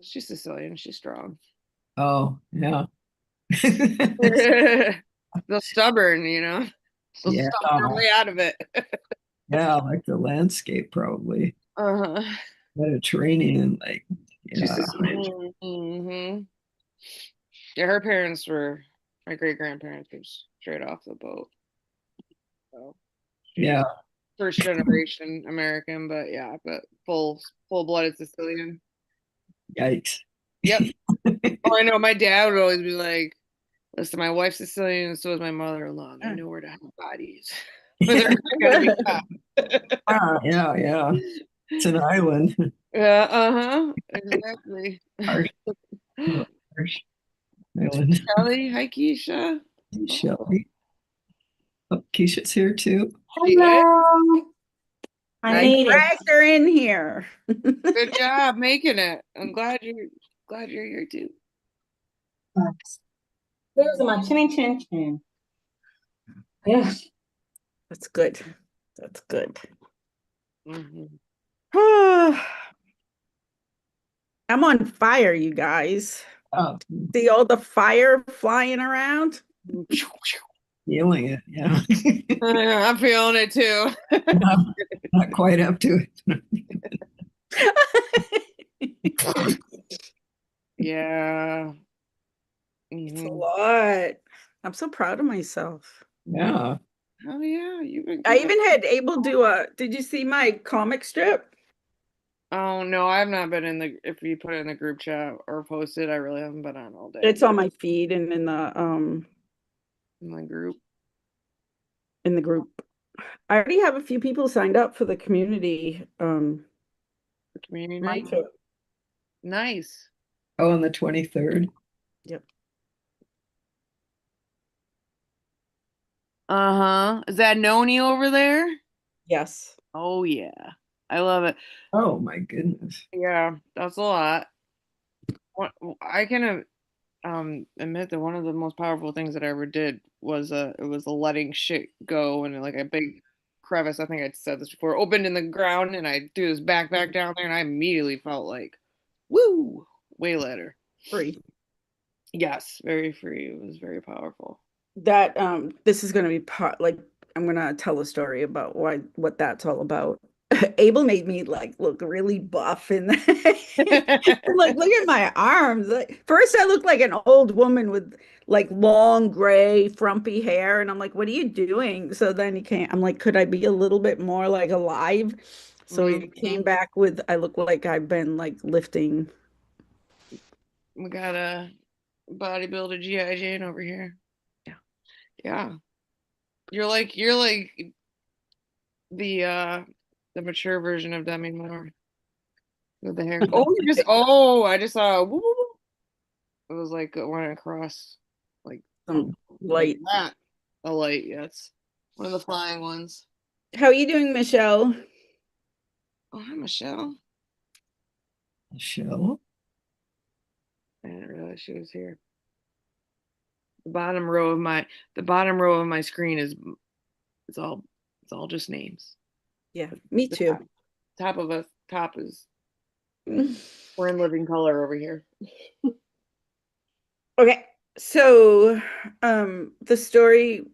She's Sicilian. She's strong. Oh, yeah. They're stubborn, They'll Yeah, stomp their way out of it. yeah, like the landscape probably. Uh-huh. Mediterranean, like, She's yeah. Sicilian. Yeah, her parents were my great grandparents were straight off the boat. So she's Yeah, first generation American, but yeah, but full blooded Sicilian. yikes. Yep. Oh, I know. My dad would always be like, "Listen, my wife's Sicilian, and so is my mother-in-law. They know where to hide bodies. They're not gonna be caught." Yeah, yeah. It's an island. Yeah, uh-huh. Exactly. Harsh, harsh island. Kelly, hi Keisha. Hey, Oh, Shelby. Oh, Keisha's here too. she is. Hello. I Nice. made it. Dragged her in here. Good job making it. I'm glad you're here too. There's my chinny chin chin. Yeah. That's good. That's good. Mhm. I'm on fire, you guys. Oh, See all the fire flying around? feeling it. Yeah. I'm feeling it too. not, not quite up to it. Yeah. It's a Mhm. lot. I'm so proud of myself. Yeah. Oh yeah, you've been I keeping. even had Abel do did you see my comic strip? Oh no, I have not been in the. If you put it in the group chat or posted, I really haven't been on all day It's on my feed and in my group. in the group. I already have a few people signed up for the community For community night. mindtrip. Nice. Oh, on the 23rd. Yep. Uh-huh. Is that Noni over there? Yes. Oh yeah. I love it. Oh my goodness. Yeah, that's a lot. What I can admit that one of the most powerful things that I ever did was it was a letting shit go and like a big crevice. I think I said this before, opened in the ground and I threw this backpack down there and I immediately felt like, woo, way later. Free. Yes, very free. It was very powerful. That this is going to be part like I'm going to tell a story about what that's all about. Abel made me like look really buff and like look at my arms. Like, first I looked like an old woman with like long gray frumpy hair and I'm like what are you doing? So then he came I'm like could I be a little bit more like alive? So he came Mhm. back with I look like I've been like lifting. We got a bodybuilder GI Jane over here. Yeah. Yeah. You're like the the mature version of Demi Moore with the hair. I just saw woo, woo, woo. It was like it went across like Some like light. that. A light, yes. One of the flying ones. How are you doing, Michelle? Oh, hi Michelle. Show. I didn't realize she was here. The bottom row of my screen is it's all it's all just names. Yeah, me The too. top is we're in living color over here. Okay, so the story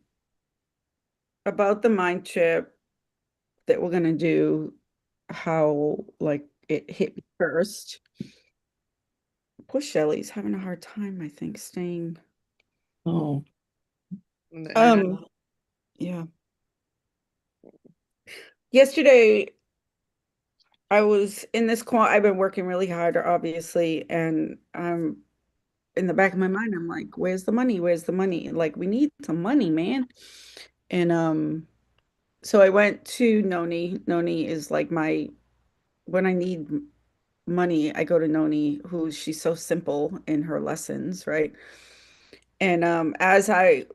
about the mind trip that we're gonna do, how like it hit me first. Poor Shelly's having a hard time, I think, staying. Oh, I know. Yeah. Yesterday I was in this I've been working really hard, obviously, and in the back of my mind, I'm like, where's the money? Where's the money? Like, we need some money, man. And so I went to Noni. Noni is like my when I need money, I go to Noni, who she's so simple in her lessons, right? And as I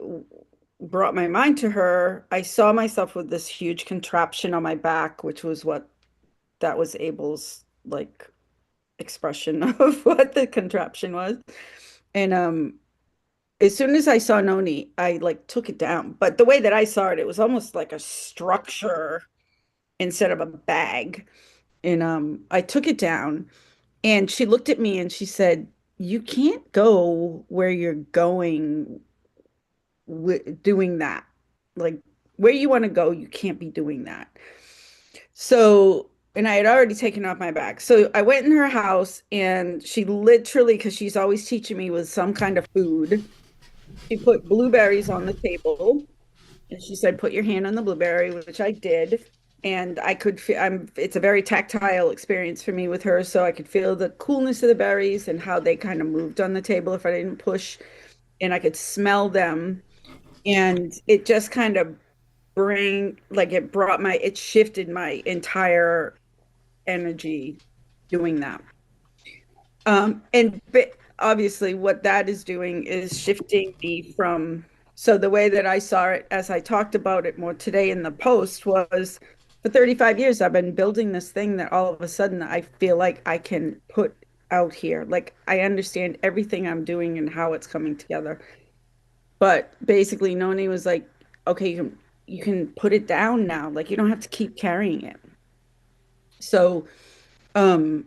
brought my mind to her, I saw myself with this huge contraption on my back, which was what that was Abel's like expression of what the contraption was. And as soon as I saw Noni, I like took it down. But the way that I saw it, it was almost like a structure instead of a bag. And I took it down And she looked at me and she said, "You can't go where you're going doing that. Like where you want to go, you can't be doing that." So, and I had already taken off my bag. So I went in her house and she literally, because she's always teaching me with some kind of food, she put blueberries on the table and she said, "Put your hand on the blueberry," which I did. And I could feel it's a very tactile experience for me with her. So I could feel the coolness of the berries and how they kind of moved on the table if I didn't push. And I could smell them. And it just kind of it shifted my entire energy doing that. And obviously, what that is doing is shifting me from. So, the way that I saw it, as I talked about it more today in the post, was for 35 years, I've been building this thing that all of a sudden I feel like I can put out here. Like, I understand everything I'm doing and how it's coming together. But basically, Noni was like, "Okay, you can put it down now. Like, you don't have to keep carrying it." So, um,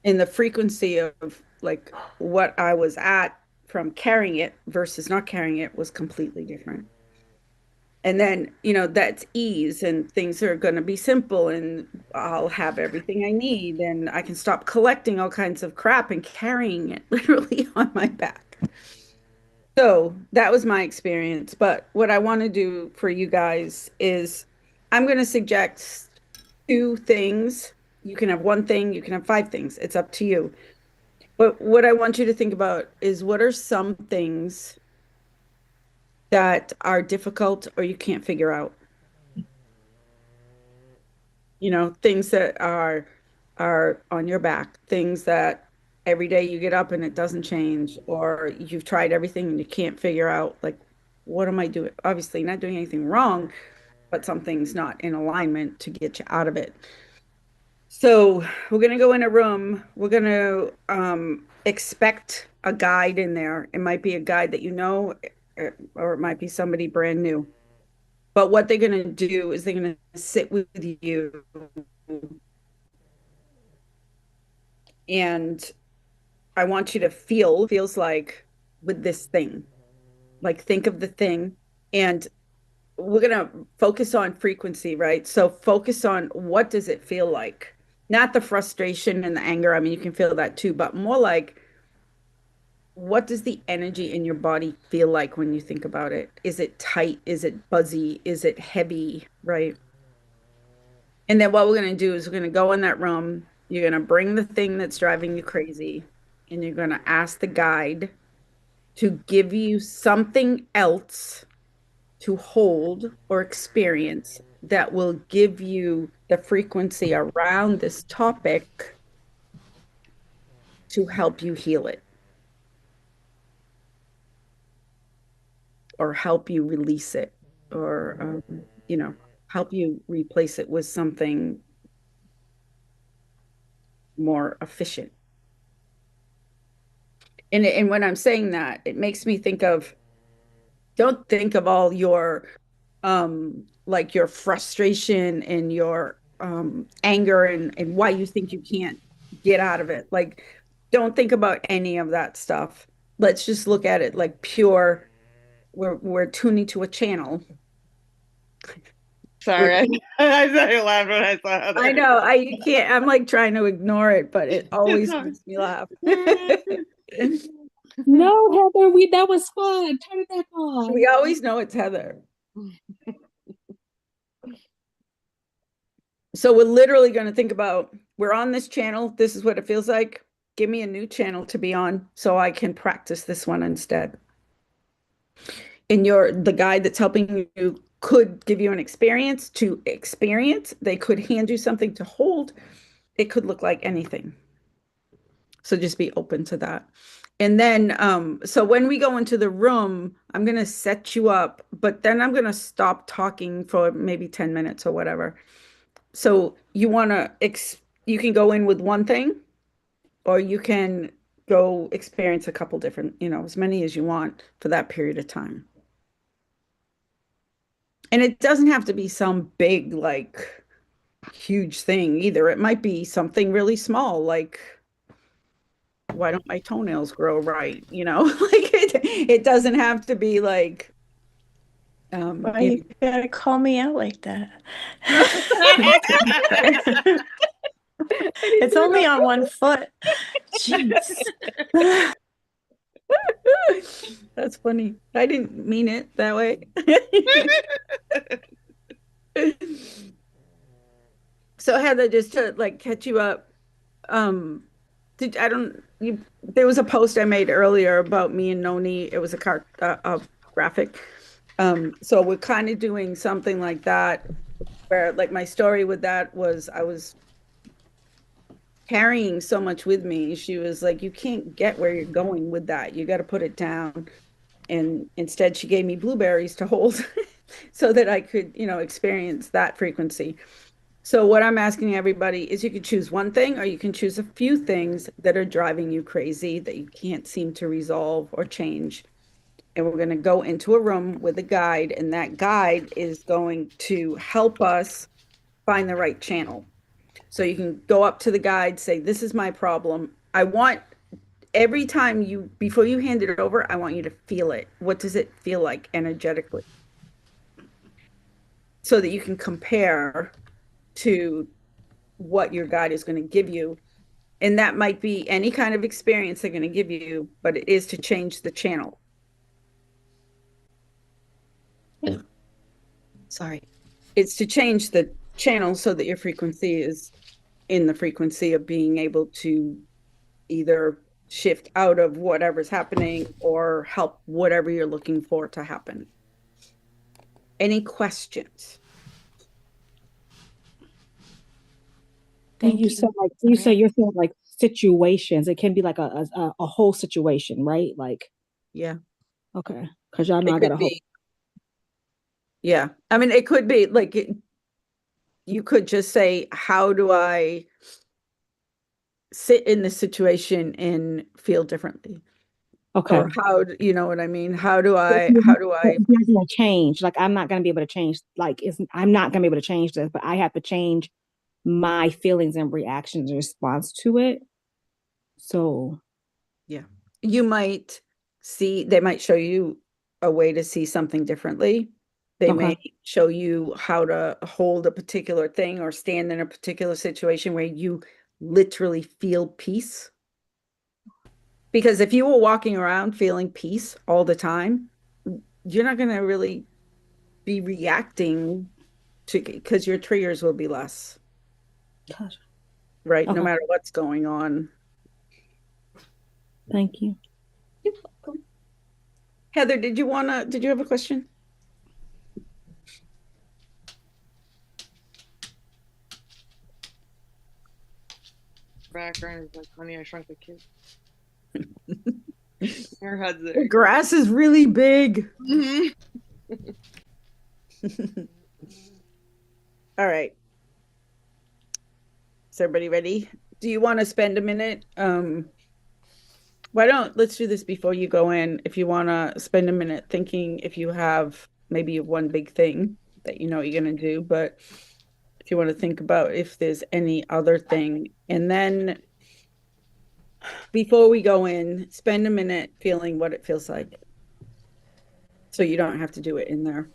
in the frequency of like what I was at from carrying it versus not carrying it was completely different. And then, that's ease and things are going to be simple and I'll have everything I need and I can stop collecting all kinds of crap and carrying it literally on my back. So that was my experience. But what I want to do for you guys is I'm going to suggest two things. You can have one thing, you can have five things. It's up to you. But what I want you to think about is what are some things that are difficult or you can't figure out? Things that are on your back, things that every day you get up and it doesn't change, or you've tried everything and you can't figure out like what am I doing? Obviously, not doing anything wrong, but something's not in alignment to get you out of it. So we're gonna go in a room. We're gonna expect a guide in there. It might be a guide that you know, or it might be somebody brand new. But what they're gonna do is they're gonna sit with you, and I want you to feel feels like with this thing. Like think of the thing, and we're gonna focus on frequency, right? So focus on what does it feel like? Not the frustration and the anger. I mean, you can feel that too, but more like what does the energy in your body feel like when you think about it? Is it tight? Is it buzzy? Is it heavy? Right. And then what we're going to do is we're going to go in that room. You're going to bring the thing that's driving you crazy, and you're going to ask the guide to give you something else to hold or experience that will give you the frequency around this topic to help you heal it or help you release it or help you replace it with something more efficient. And when I'm saying that, it makes me think of don't think of all your like your frustration and your anger and why you think you can't get out of it. Like don't think about any of that stuff. Let's just look at it like pure we're tuning to a channel. We're Sorry, I started laughing when I saw I Heather. know. I can't. I'm like trying to ignore it, but it always makes me laugh. No, Heather, that was fun. Turn it back on. We always know it's Heather. So we're literally going to think about we're on this channel. This is what it feels like. Give me a new channel to be on so I can practice this one instead. And the guide that's helping you could give you an experience to experience. They could hand you something to hold. It could look like anything. So just be open to that. And then, so when we go into the room, I'm going to set you up, but then I'm going to stop talking for maybe 10 minutes or whatever. So you can go in with one thing, or you can go experience a couple different, as many as you want for that period of time. And it doesn't have to be some big, like, huge thing either. It might be something really small, like why don't my toenails grow right? Like it doesn't have to be like, Why you you gotta call me out like that? know. It's only on one foot. Jeez. That's funny. I didn't mean it that way. So Heather, just to like catch you up, um, did I don't you there was a post I made earlier about me and Noni. It was a graphic. So we're kind of doing something like that where like my story with that was I was carrying so much with me. She was like, you can't get where you're going with that. You got to put it down. And instead she gave me blueberries to hold so that I could, experience that frequency. So what I'm asking everybody is you could choose one thing or you can choose a few things that are driving you crazy that you can't seem to resolve or change. And we're going to go into a room with a guide, and that guide is going to help us find the right channel. So you can go up to the guide, say, this is my problem. I want every time before you hand it over, I want you to feel it. What does it feel like energetically? So that you can compare to what your guide is going to give you. And that might be any kind of experience they're going to give you, but it is to change the channel. Sorry. It's to change the channel so that your frequency is in the frequency of being able to either shift out of whatever's happening or help whatever you're looking for to happen. Any questions? Thank You you. said like you say you're saying like situations. It can be like a whole situation, right? Like Yeah, okay, because y'all know it I got could a whole. be. Yeah. I mean, it could be like you could just say, how do I sit in this situation and feel differently? Okay. Or you know what I mean? How do I There's no change. Like I'm not gonna be able to change. I'm not gonna be able to change this, but I have to change my feelings and reactions in response to it. So Yeah. You might they might show you a way to see something differently. They may okay, show you how to hold a particular thing or stand in a particular situation where you literally feel peace. Because if you were walking around feeling peace all the time, you're not going to really be reacting to because your triggers will be less, gosh, right? No okay. matter what's going on. Thank you. Heather, did you have a question? Background is like Honey, I Shrunk the Kid. Your head's The there. grass is really big. Mhm. All right. Is everybody ready? Do you want to spend a minute? Let's do this before you go in. If you want to spend a minute thinking if you have maybe one big thing that you know you're going to do, but if you want to think about if there's any other thing. And then before we go in, spend a minute feeling what it feels like. So you don't have to do it in there.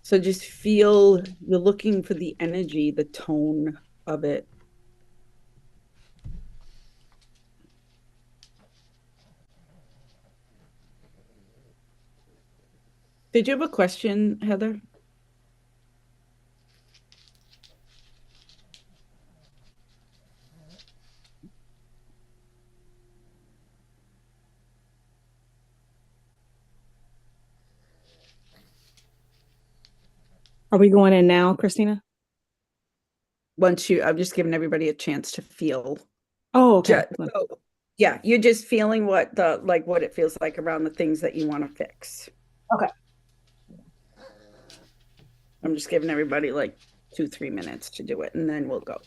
So just feel you're looking for the energy, the tone of it. Did you have a question, Heather? Are we going in now, Christina? I'm just giving everybody a chance to feel. Oh, okay. So, yeah, you're just feeling what it feels like around the things that you want to fix. Okay. I'm just giving everybody like 2-3 minutes to do it, and then we'll go.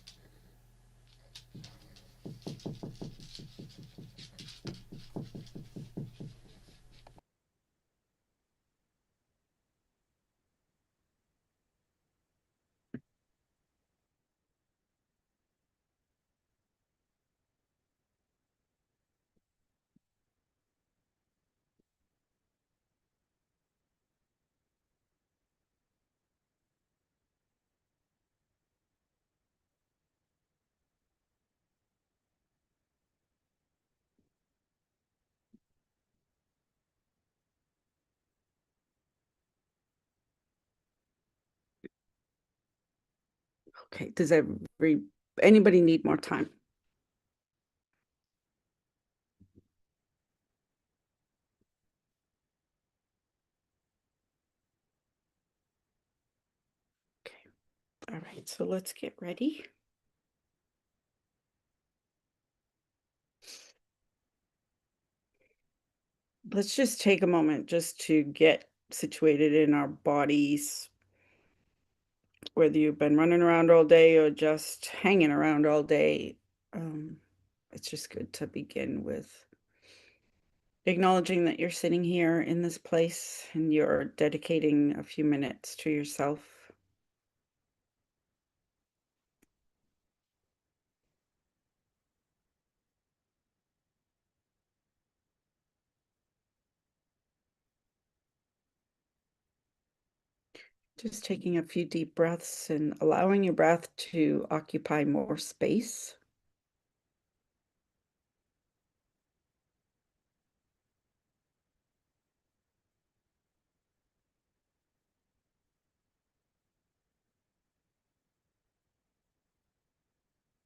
Okay, does anybody need more time? Okay, all right, so let's get ready. Let's just take a moment just to get situated in our bodies, whether you've been running around all day or just hanging around all day. Um, it's just good to begin with acknowledging that you're sitting here in this place and you're dedicating a few minutes to yourself. Just taking a few deep breaths and allowing your breath to occupy more space.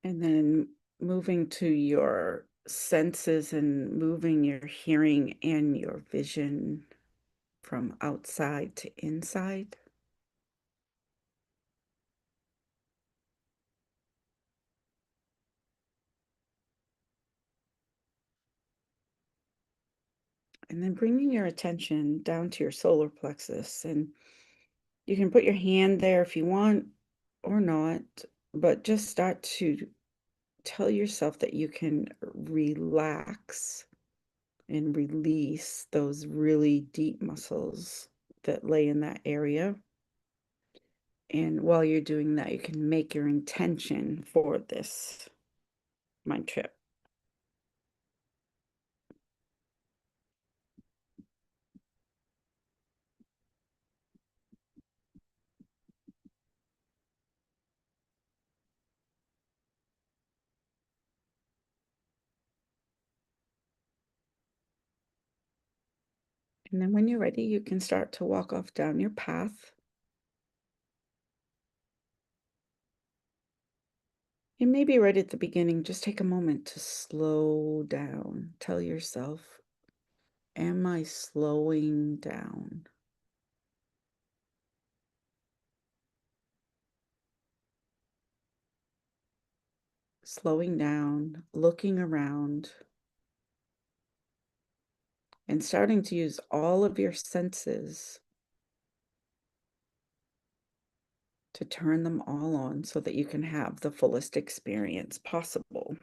And then moving to your senses and moving your hearing and your vision from outside to inside. And then bringing your attention down to your solar plexus. And you can put your hand there if you want or not, but just start to tell yourself that you can relax and release those really deep muscles that lay in that area. And while you're doing that, you can make your intention for this mind trip. And then when you're ready, you can start to walk off down your path. And maybe right at the beginning, just take a moment to slow down. Tell yourself, am I slowing down? Slowing down, looking around, and starting to use all of your senses to turn them all on so that you can have the fullest experience possible.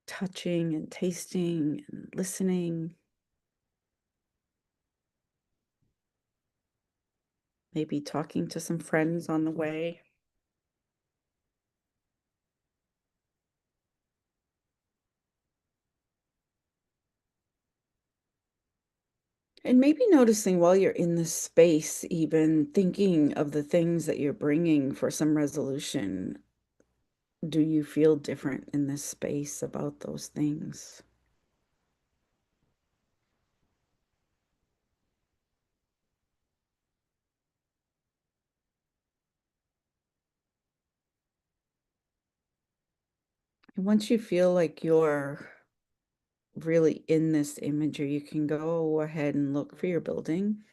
Touching and tasting and listening. Maybe talking to some friends on the way. And maybe noticing while you're in this space, even thinking of the things that you're bringing for some resolution. Do you feel different in this space about those things? And once you feel like you're really in this imagery, you can go ahead and look for your building.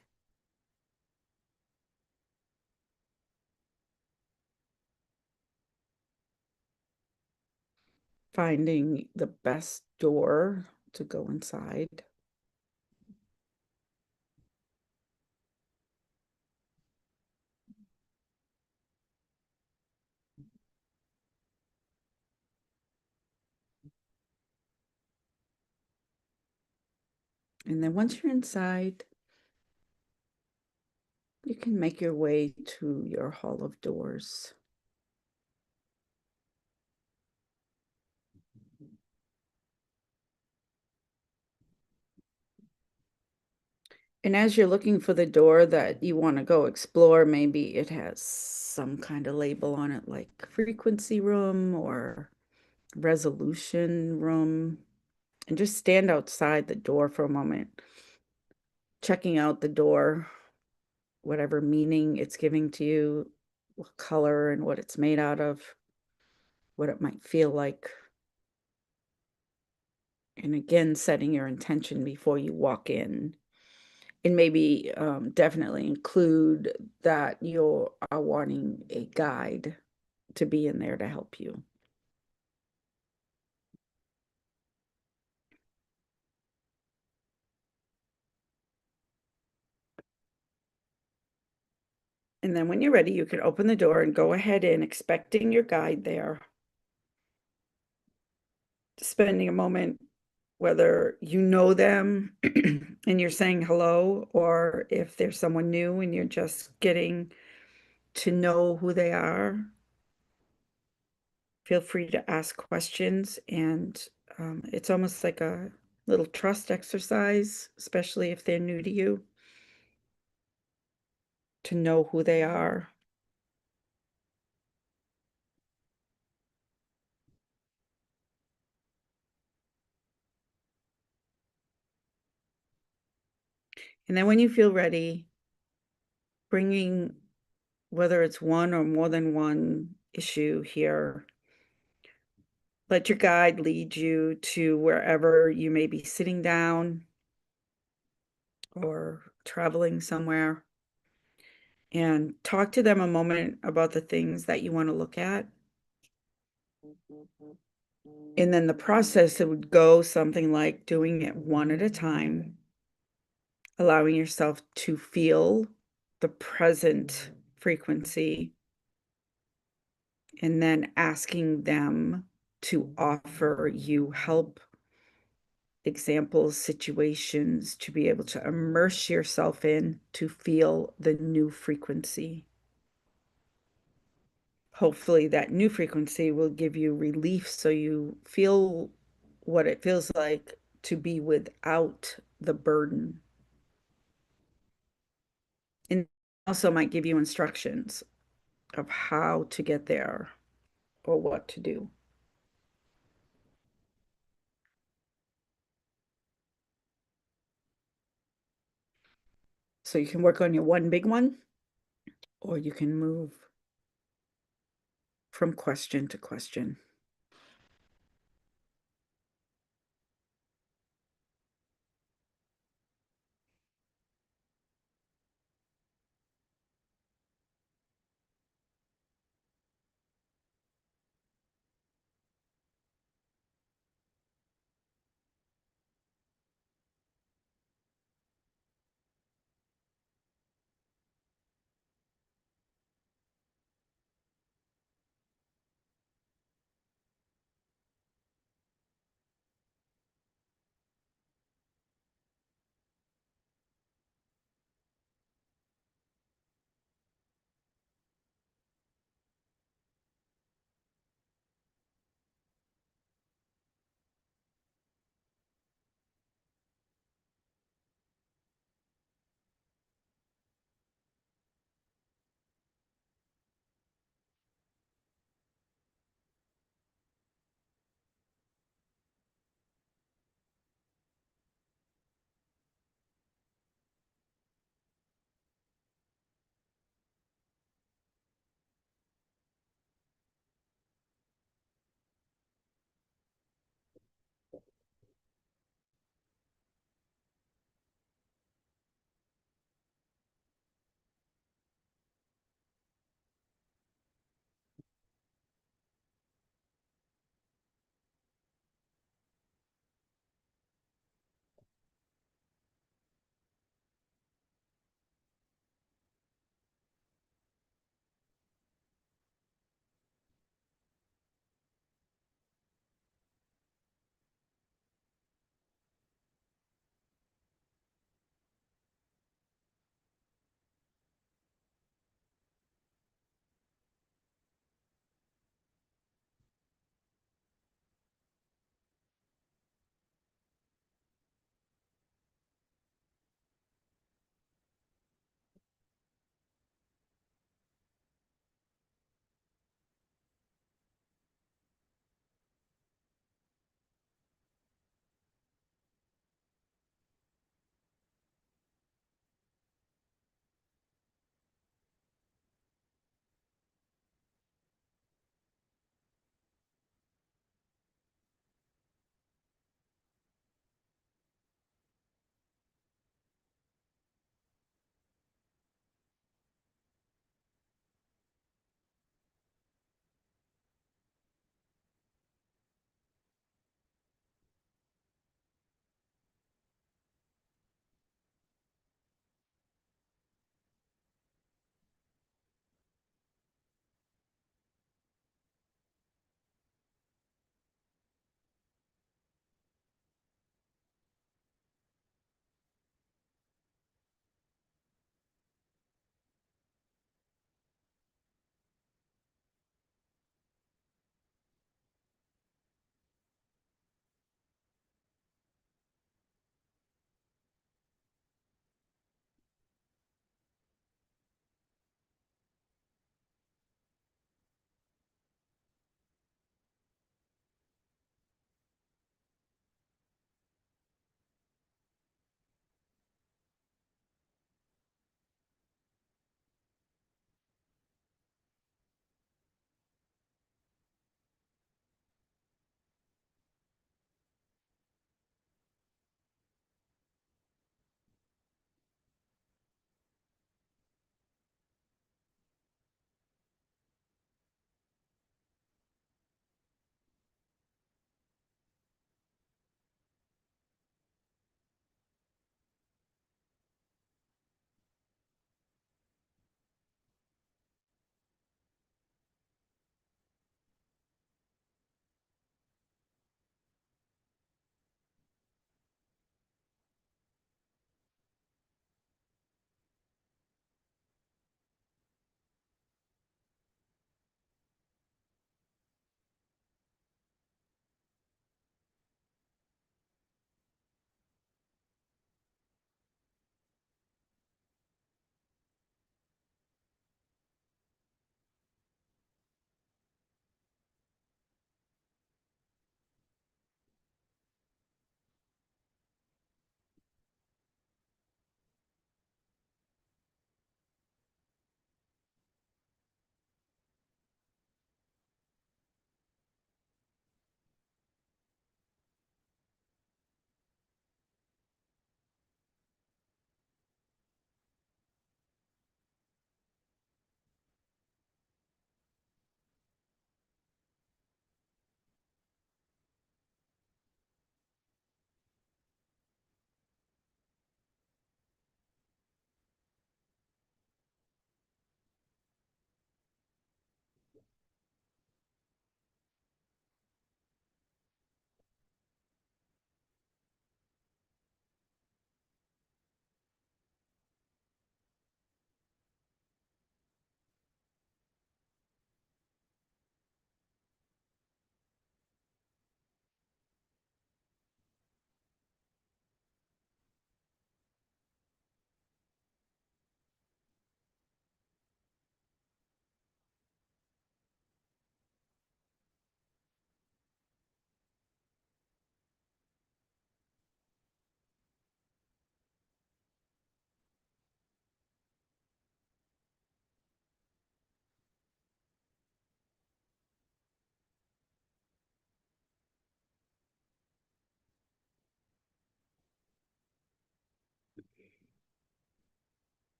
Finding the best door to go inside. And then once you're inside, you can make your way to your hall of doors. And as you're looking for the door that you want to go explore, maybe it has some kind of label on it, like frequency room or resolution room. And just stand outside the door for a moment, checking out the door, whatever meaning it's giving to you, what color and what it's made out of, what it might feel like. And again, setting your intention before you walk in. And maybe definitely include that you are wanting a guide to be in there to help you. And then when you're ready, you can open the door and go ahead in, expecting your guide there. Spending a moment, whether you know them and you're saying hello, or if there's someone new and you're just getting to know who they are. Feel free to ask questions, and it's almost like a little trust exercise, especially if they're new to you, to know who they are. And then when you feel ready, bringing, whether it's one or more than one issue here, let your guide lead you to wherever you may be sitting down or traveling somewhere, and talk to them a moment about the things that you want to look at. And then the process, it would go something like doing it one at a time, allowing yourself to feel the present frequency, and then asking them to offer you help, examples, situations to be able to immerse yourself in to feel the new frequency. Hopefully that new frequency will give you relief so you feel what it feels like to be without the burden. And also might give you instructions of how to get there or what to do. So you can work on your one big one, or you can move from question to question.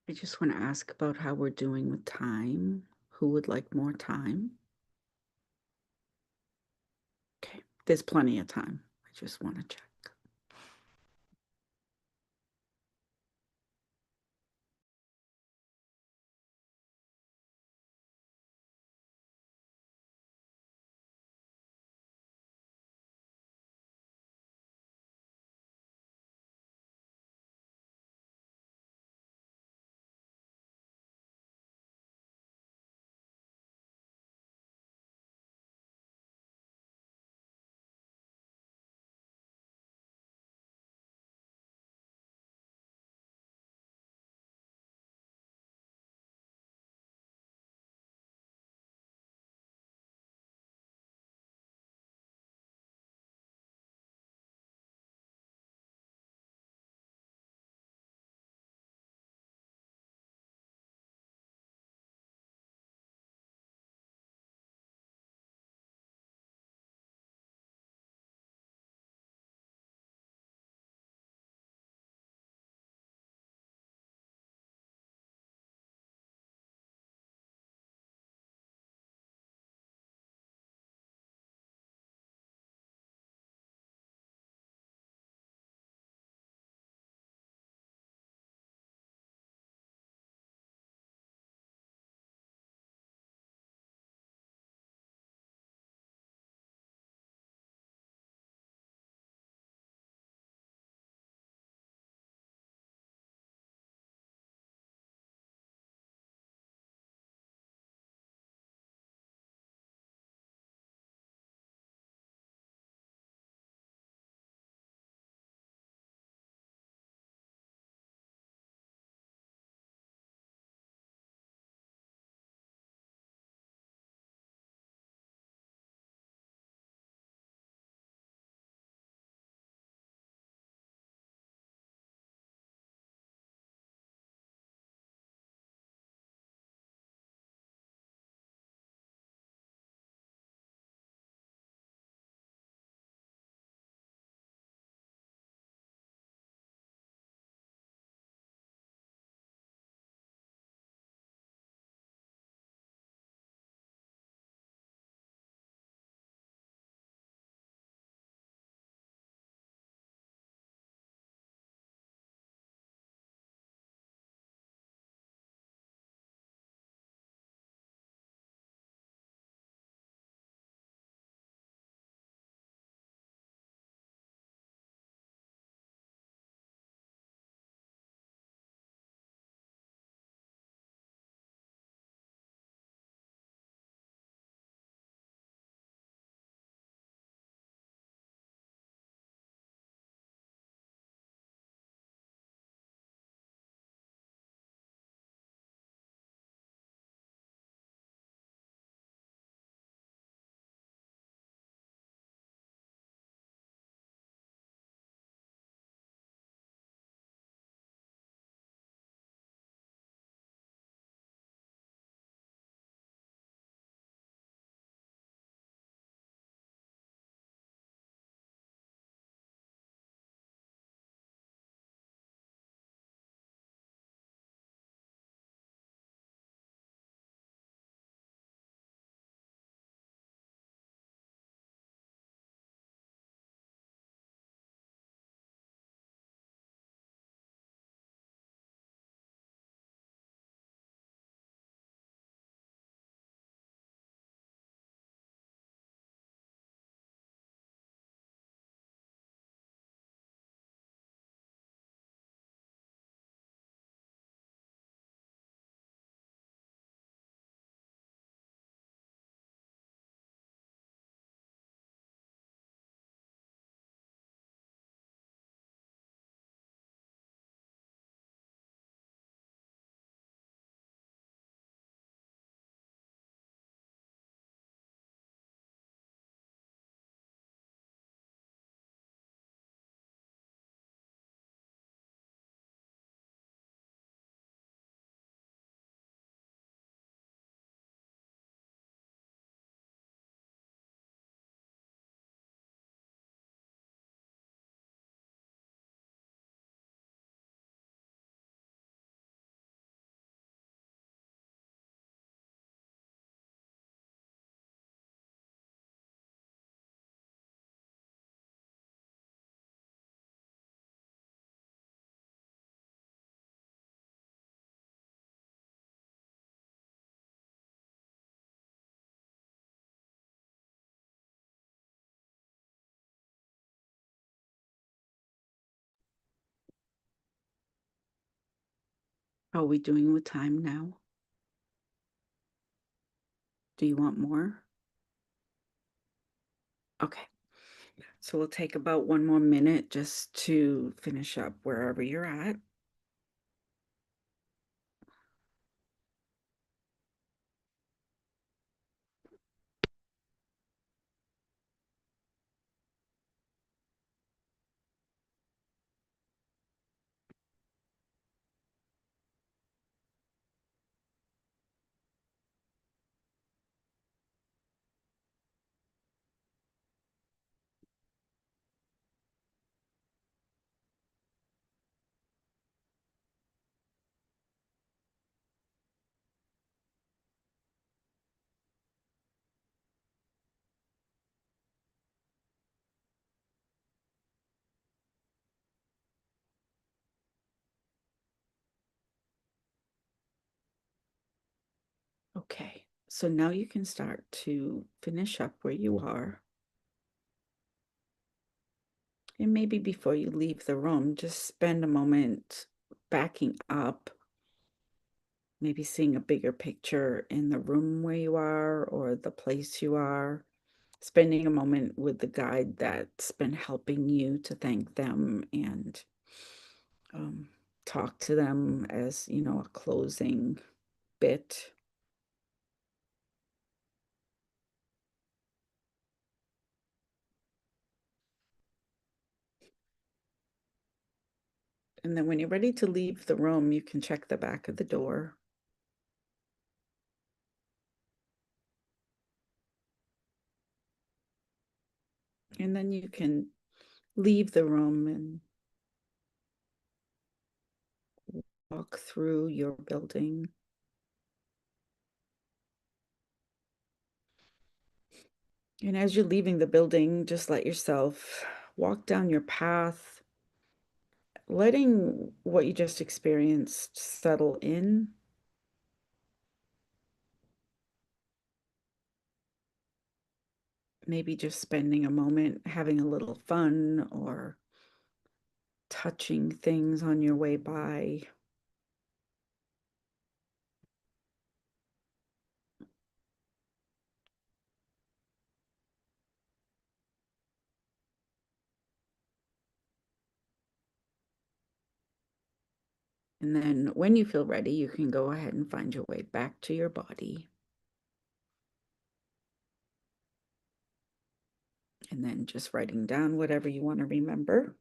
I just want to ask about how we're doing with time. Who would like more time? Okay, there's plenty of time. I just want to check. Are we doing with time now? Do you want more? Okay. So we'll take about 1 more minute just to finish up wherever you're at. Okay, so now you can start to finish up where you are. And maybe before you leave the room, just spend a moment backing up, maybe seeing a bigger picture in the room where you are or the place you are, spending a moment with the guide that's been helping you to thank them and um, talk to them as, a closing bit. And then when you're ready to leave the room, you can check the back of the door. And then you can leave the room and walk through your building. And as you're leaving the building, just let yourself walk down your path, letting what you just experienced settle in. Maybe just spending a moment having a little fun or touching things on your way by. And then when you feel ready, you can go ahead and find your way back to your body. And then just writing down whatever you want to remember.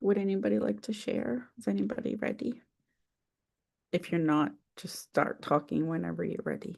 Would anybody like to share? Is anybody ready? If you're not, just start talking whenever you're ready.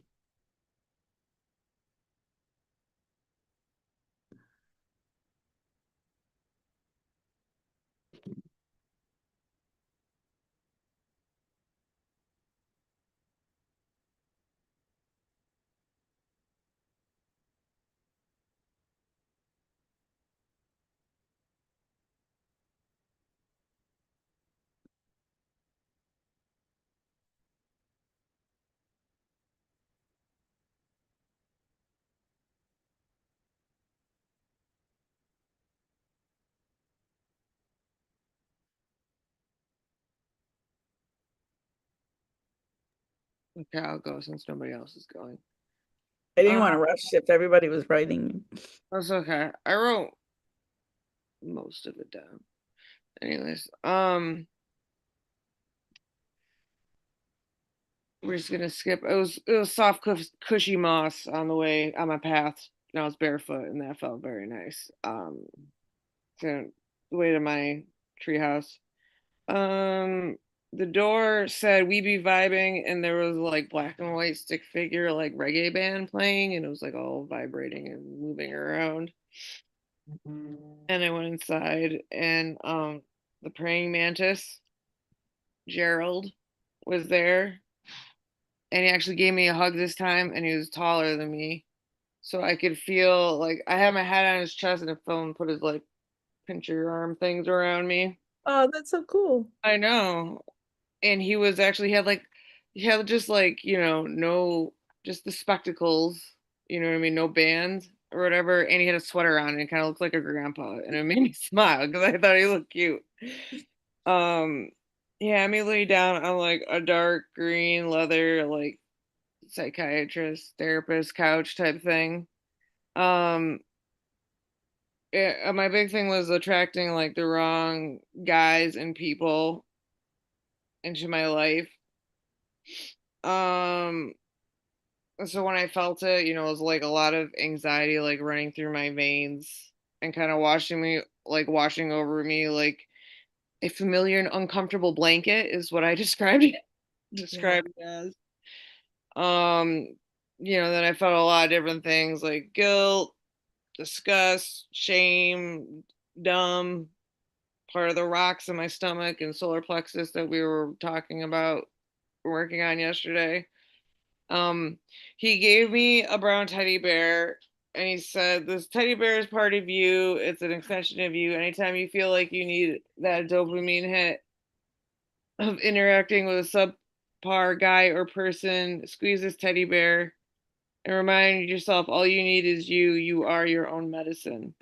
Okay, I'll go since nobody else is going. I didn't want to rush if everybody was writing. That's okay. I wrote most of it down. Anyways, we're just gonna skip. It was soft, cushy moss on the way on my path. And I was barefoot, and that felt very nice. So the way to my treehouse. Um, the door said we be vibing, and there was like black and white stick figure like reggae band playing, and it was like all vibrating and moving around. And I went inside, and the praying mantis Gerald was there, and he actually gave me a hug this time, and he was taller than me, so I could feel like I had my head on his chest, and it felt and put his like pinch your arm things around me. Oh, that's so cool. I know. And he was actually he had just like, no, just the spectacles, you know what I mean, no band or whatever, and he had a sweater on and kind of looked like a grandpa, and it made me smile because I thought he looked cute. um yeah, I me lay down on like a dark green leather like psychiatrist therapist couch type thing. um my big thing was attracting like the wrong guys and people into my life. um so when I felt it, it was like a lot of anxiety like running through my veins and kind of washing over me like a familiar and uncomfortable blanket is what I described it as. Um, then I felt a lot of different things like guilt, disgust, shame, dumb, part of the rocks in my stomach and solar plexus that we were talking about working on yesterday. Um, he gave me a brown teddy bear, and he said, "This teddy bear is part of you. It's an extension of you. Anytime you feel like you need that dopamine hit of interacting with a subpar guy or person, squeeze this teddy bear and remind yourself all you need is you. You are your own medicine,"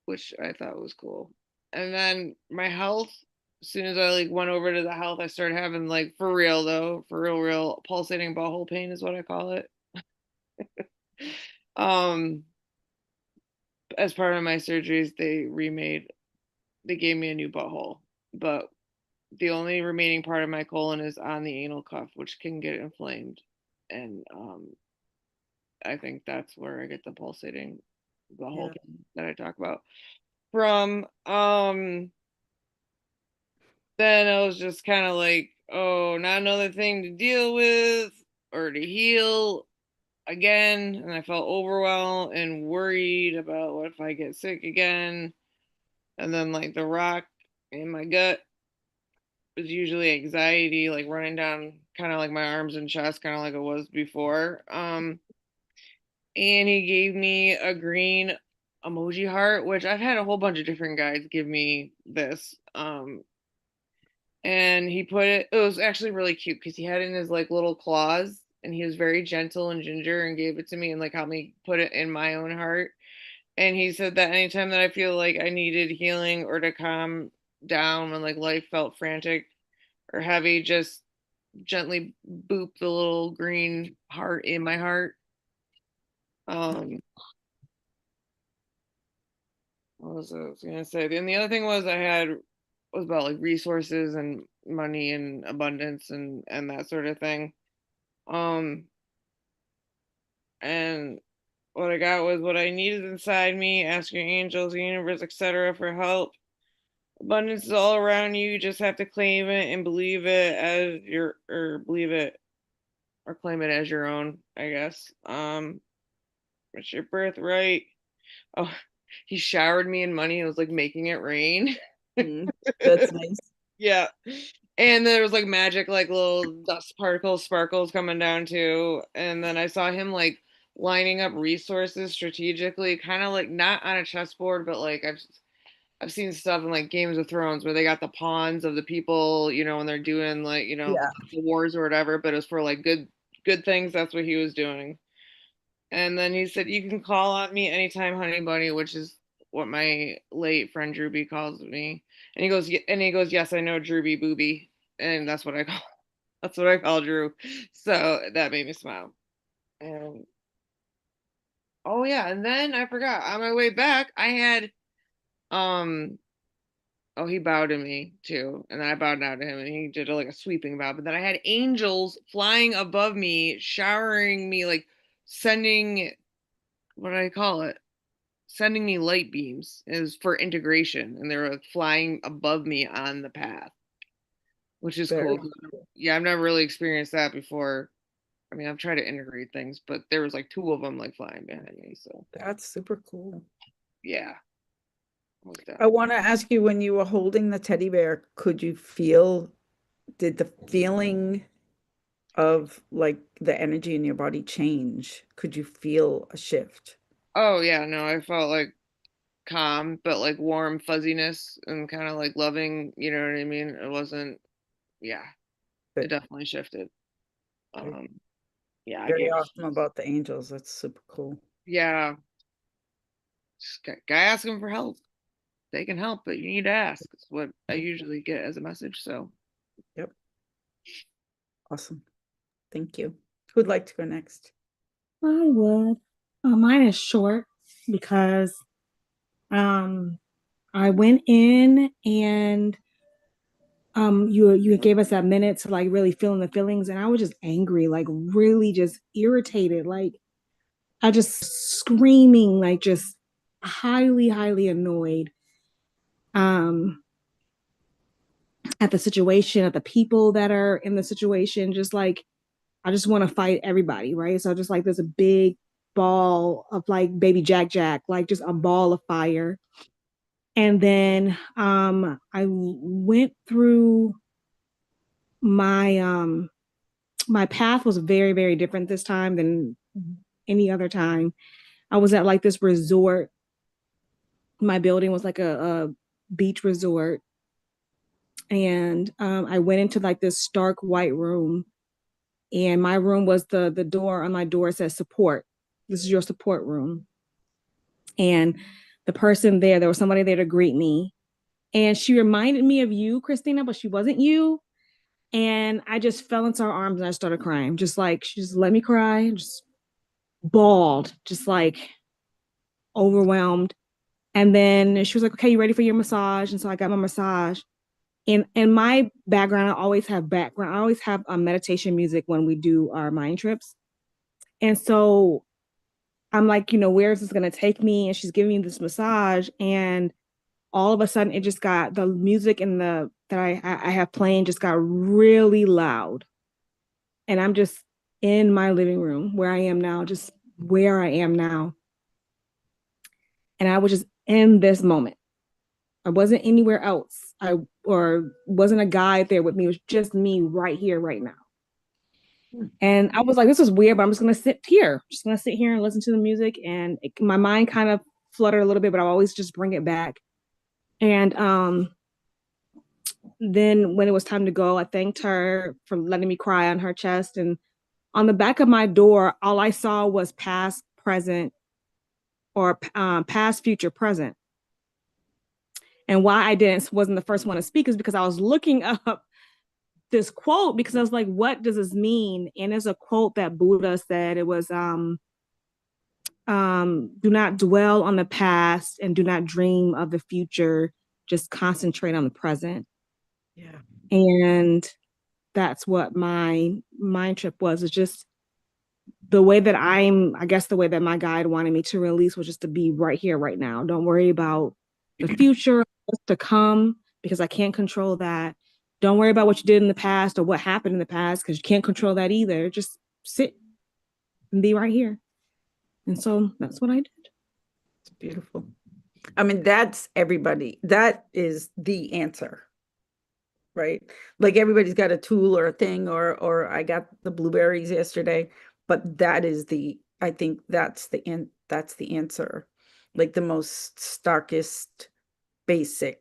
which I thought was cool. And then my health, as soon as I like went over to the health, I started having like for real though, for real pulsating butthole pain is what I call it. um as part of my surgeries, they gave me a new butthole, but the only remaining part of my colon is on the anal cuff, which can get inflamed, and I think that's where I get the pulsating butthole Yeah. pain that I talk about from. Then I was just kind of like, oh, not another thing to deal with or to heal again. And I felt overwhelmed and worried about what if I get sick again. And then, like, the rock in my gut was usually anxiety, like running down kind of like my arms and chest, kind of like it was before. And he gave me a green emoji heart, which I've had a whole bunch of different guys give me this. And he put it was actually really cute because he had it in his like little claws, and he was very gentle and ginger and gave it to me and like helped me put it in my own heart. And he said that anytime that I feel like I needed healing or to calm down when like life felt frantic or heavy, just gently boop the little green heart in my heart. um what was I was gonna say? And the other thing was about like resources and money and abundance and that sort of thing. Um, and what I got was what I needed inside me. Ask your angels, the universe, etc., for help. Abundance is all around you. You just have to claim it and believe it as your, or believe it or claim it as your own, I guess. It's your birthright. Oh, he showered me in money. It was like making it rain. That's nice. Yeah. And there was like magic, like little dust particles, sparkles coming down too. And then I saw him like lining up resources strategically, kind of like not on a chessboard, but like I've seen stuff in like Games of Thrones where they got the pawns of the people, when they're doing like, Yeah. the wars or whatever, but it was for like good things. That's what he was doing. And then he said, "You can call on me anytime, honey bunny," which is what my late friend Drewby calls me. And he goes, "Yes, I know Drewby Booby," and that's what I call. That's what I call Drew. So that made me smile. And oh yeah, and then I forgot on my way back, I had um oh, he bowed to me too, and then I bowed down to him, and he did like a sweeping bow. But then I had angels flying above me, showering me, like sending, what do I call it? Sending me light beams. It was for integration, and they were like, flying above me on the path, which is Very cool. Yeah, I've never really experienced that before. I mean, I've tried to integrate things, but there was like two of them like flying behind me. So That's super cool. yeah, most I want to ask you, when you were holding the teddy bear, did the feeling of like the energy in your body change? Could you feel a shift? Oh yeah, no, I felt like calm, but like warm fuzziness and kind of like loving, you know what I mean? It wasn't, yeah, it Good. definitely shifted. Very, Um, yeah, I very gave, awesome about the angels. That's super cool. yeah, just guy asking for help. They can help, but you need to ask. It's what I usually get as a message. So, Yep. Awesome. Thank you. Who'd like to go next? I would. Mine is short because um I went in and you gave us that minute to like really feeling the feelings, and I was just angry, like really just irritated, like I just screaming, like just highly annoyed um at the situation, at the people that are in the situation, just like I just want to fight everybody, right? So just like there's a big ball of like baby Jack, like just a ball of fire. And then I went through my my path was very different this time than any other time. I was at like this resort. My building was like a beach resort, and I went into like this stark white room, and my room was the door on my door says support. This is your support room, and the person there was somebody there to greet me, and she reminded me of you, Christina, but she wasn't you. And I just fell into her arms and I started crying, just like she just let me cry, just bawled, just like overwhelmed. And then she was like, "Okay, you ready for your massage?" And so I got my massage. In my background, I always have meditation music when we do our mind trips. And so I'm like, where is this gonna take me? And she's giving me this massage, and all of a sudden, it just got the music and the that I have playing just got really loud, and I'm just in my living room where I am now, just where I am now, and I was just in this moment. I wasn't anywhere else. Or wasn't a guy there with me. It was just me right here, right now. And I was like, this is weird, but I'm just gonna sit here. Just gonna sit here and listen to the music. And my mind kind of fluttered a little bit, but I always just bring it back. And then when it was time to go, I thanked her for letting me cry on her chest. And on the back of my door, all I saw was past, present, or past, future, present. And why I wasn't the first one to speak is because I was looking up this quote because I was like, what does this mean? And it's a quote that Buddha said. It was do not dwell on the past and do not dream of the future. Just concentrate on the present. Yeah. And that's what my mind trip was. It's just the way that I guess the way that my guide wanted me to release was just to be right here, right now. Don't worry about the future, what's to come, because I can't control that. Don't worry about what you did in the past or what happened in the past, because you can't control that either. Just sit and be right here. And so that's what I did. It's beautiful. I mean, that's everybody. That is the answer, right? Like everybody's got a tool or a thing, or I got the blueberries yesterday, but I think that's the answer. Like the most starkest, basic,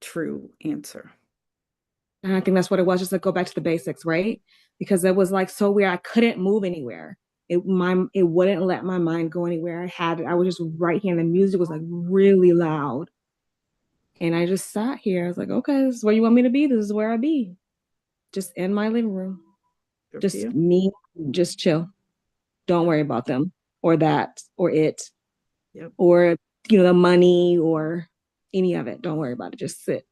true answer. And I think that's what it was, just to go back to the basics, right? Because it was like so weird. I couldn't move anywhere. It wouldn't let my mind go anywhere. I was just right here, and the music was like really loud. And I just sat here. I was like, okay, this is where you want me to be. This is where I be. just in my living room. Good for Just you. me, just chill. Don't worry about them or that or it Yep. or the money or any of it. Don't worry about it. Just sit.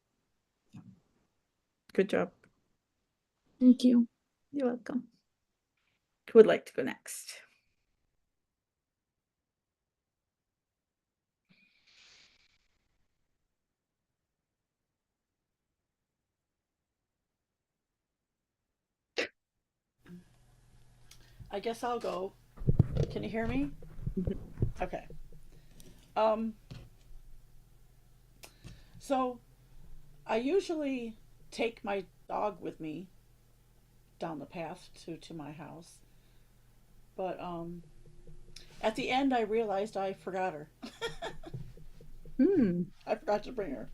Good job. Thank you. You're welcome. Who would like to go next? I guess I'll go. Can you hear me? Mhm. Okay. Um, so I usually take my dog with me down the path to my house, but at the end I realized I forgot her. Hmm. I forgot to bring her.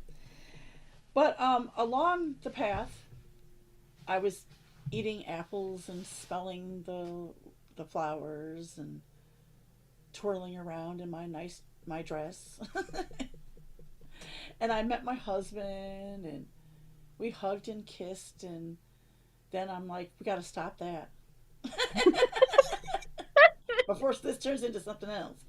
But along the path, I was eating apples and smelling the flowers and twirling around in my dress. And I met my husband and we hugged and kissed, and then I'm like, we got to stop that before this turns into something else.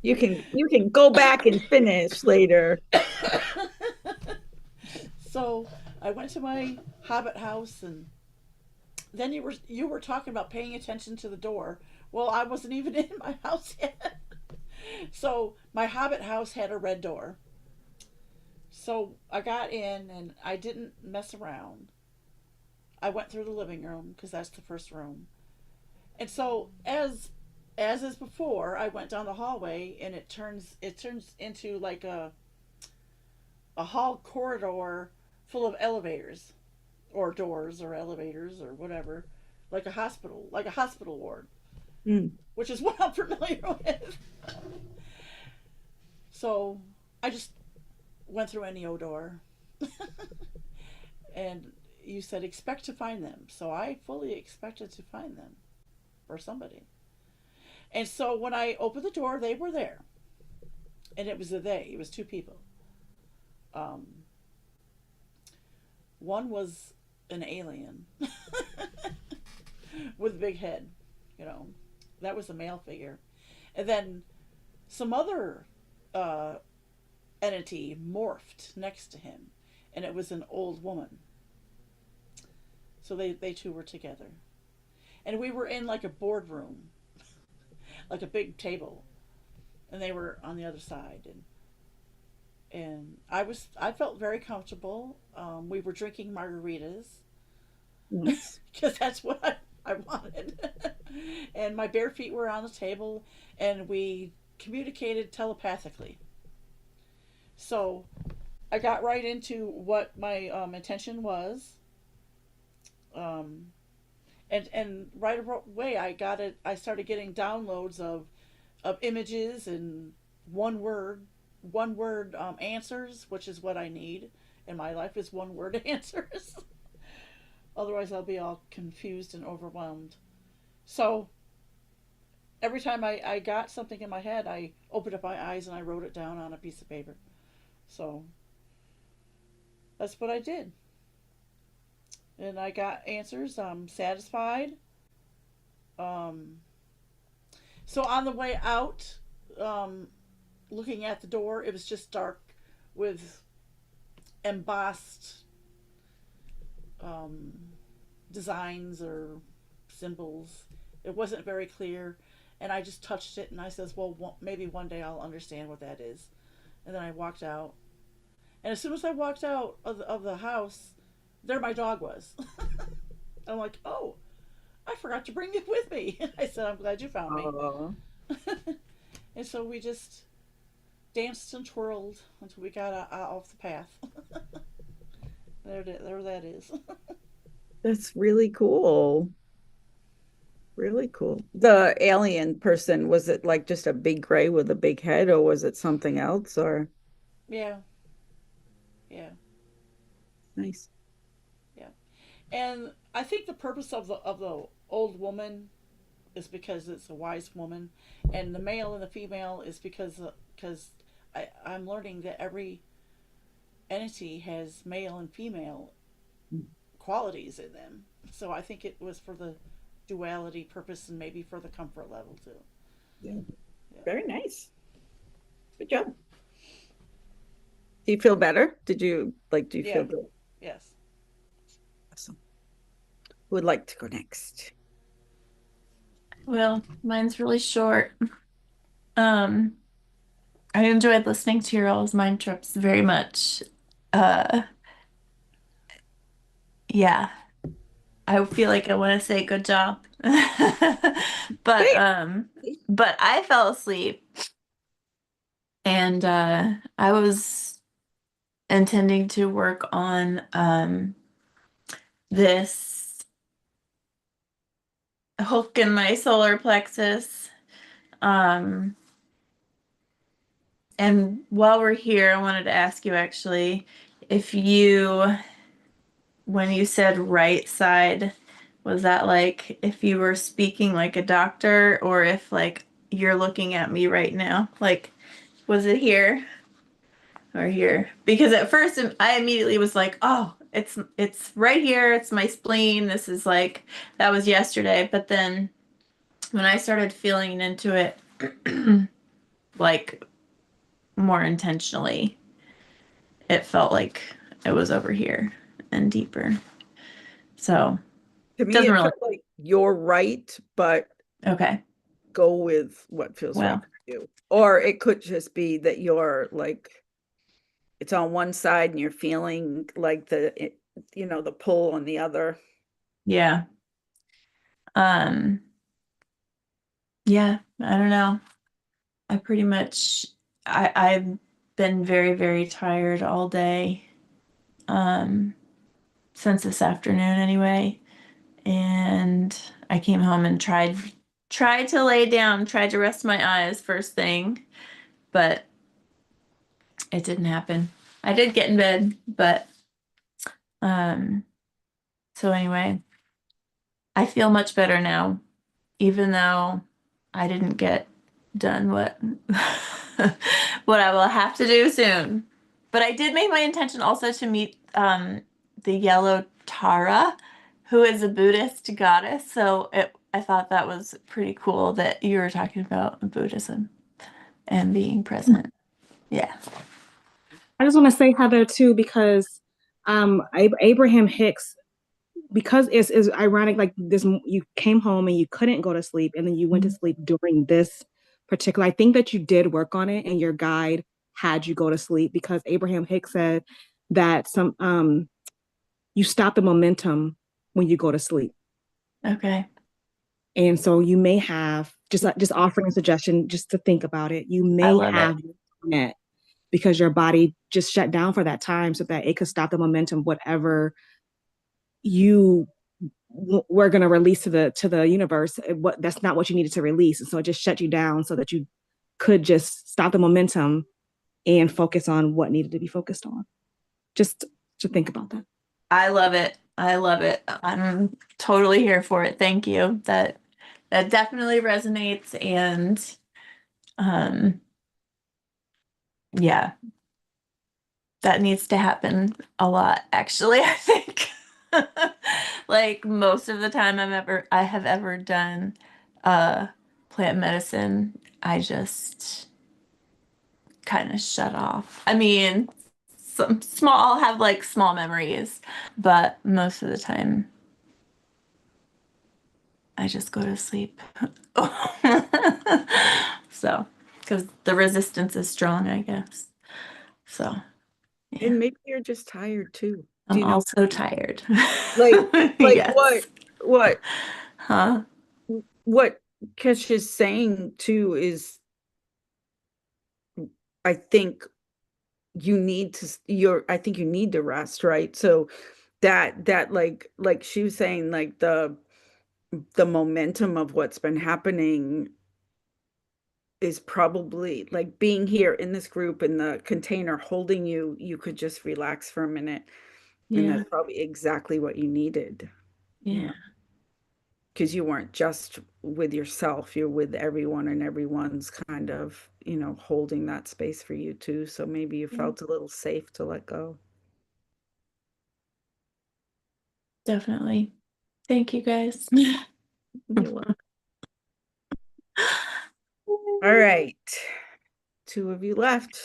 You can go back and finish later. So I went to my hobbit house, and then you were talking about paying attention to the door. Well, I wasn't even in my house yet. So my hobbit house had a red door. So I got in and I didn't mess around. I went through the living room because that's the first room. And so as is before, I went down the hallway and it turns into like a hall corridor full of elevators or doors or elevators or whatever, like a hospital ward, Mm. which is what I'm familiar with. So I just went through any door, and you said expect to find them. So I fully expected to find them or somebody. And so when I opened the door, they were there, and it was a they. It was two people. Um, One was an alien with a big head, you know. That was a male figure. And then some other uh, entity morphed next to him, and it was an old woman. So they two were together. And we were in like a boardroom, like a big table, and they were on the other side. And I felt very comfortable. We were drinking margaritas Nice. because that's what I wanted. And my bare feet were on the table, and we communicated telepathically. So I got right into what my intention was, um, and right away I got it. I started getting downloads of images and one word one word answers, which is what I need in my life is one word answers. Otherwise, I'll be all confused and overwhelmed. So every time I got something in my head, I opened up my eyes and I wrote it down on a piece of paper. So that's what I did. And I got answers. I'm satisfied. Um, so on the way out, um, looking at the door, it was just dark with embossed um, designs or symbols. It wasn't very clear. And I just touched it and I says, well, maybe one day I'll understand what that is. And then I walked out. And as soon as I walked out of the house, there my dog was. I'm like, oh, I forgot to bring it with me. I said, I'm glad you found me. Oh, And so we just danced and twirled until we got off the path. There that is. that's really cool. Really cool. The alien person, was it like just a big gray with a big head, or was it something else? Or Yeah, yeah, nice. yeah. And I think the purpose of the old woman is because it's a wise woman, and the male and the female is because I'm learning that entity has male and female qualities in them. So I think it was for the duality purpose and maybe for the comfort level too. Yeah. Yeah. Very nice. Good job. Do you feel better? Do you Yeah. feel good? Yes. Awesome. Who would like to go next? Well, mine's really short. Um, I enjoyed listening to your all's mind trips very much. Uh, yeah, I feel like I want to say good job. But Great. um, but I fell asleep and I was intending to work on this hook in my solar plexus. Um, and while we're here, I wanted to ask you actually if you, when you said right side, was that like if you were speaking like a doctor or if like you're looking at me right now? Like, was it here or here? Because at first I immediately was like, oh, it's right here. It's my spleen. This is like that was yesterday. But then when I started feeling into it, like more intentionally, it felt like it was over here and deeper. So To me, doesn't it really. felt like you're right, but Okay. go with what feels right Well, for you. Or it could just be that you're like, it's on one side and you're feeling like the pull on the other. yeah. Um, yeah, I don't know. I pretty much I've been very, very tired all day. Um, since this afternoon anyway. And I came home and tried to lay down, tried to rest my eyes first thing, but it didn't happen. I did get in bed, but um so anyway, I feel much better now, even though I didn't get done what what I will have to do soon. But I did make my intention also to meet the yellow Tara, who is a Buddhist goddess. So I thought that was pretty cool that you were talking about Buddhism and being present. Yeah. I just want to say Heather too because Abraham Hicks, because it's ironic, like this, you came home and you couldn't go to sleep and then you went to sleep during this particular. I think that you did work on it and your guide had you go to sleep because Abraham Hicks said that you stop the momentum when you go to sleep. Okay. And so you may have just offering a suggestion just to think about it. You I may love it. have net because your body just shut down for that time so that it could stop the momentum, whatever you were going to release to the universe. What That's not what you needed to release, and so it just shut you down so that you could just stop the momentum and focus on what needed to be focused on. Just to think about that. I love it. I love it. I'm totally here for it. Thank you. That definitely resonates and um yeah, that needs to happen a lot actually, I think. Like most of the time I have ever done uh plant medicine, I just kind of shut off. I mean, some small I'll have like small memories, but most of the time I just go to sleep. So, because the resistance is strong, I guess. So, yeah, And maybe you're just tired too. Do I'm you know? also tired. Like, like Yes. what, Huh? what Kesh is saying too is, I think I think you need to rest, right? So that like she was saying, like the momentum of what's been happening is probably like being here in this group in the container holding you. You could just relax for a minute, and Yeah. that's probably exactly what you needed. Yeah. because you weren't just with yourself, you're with everyone, and everyone's kind of, holding that space for you too. So maybe you felt a little safe to let go. Definitely. Thank you guys. You're welcome. All right. 2 of you left.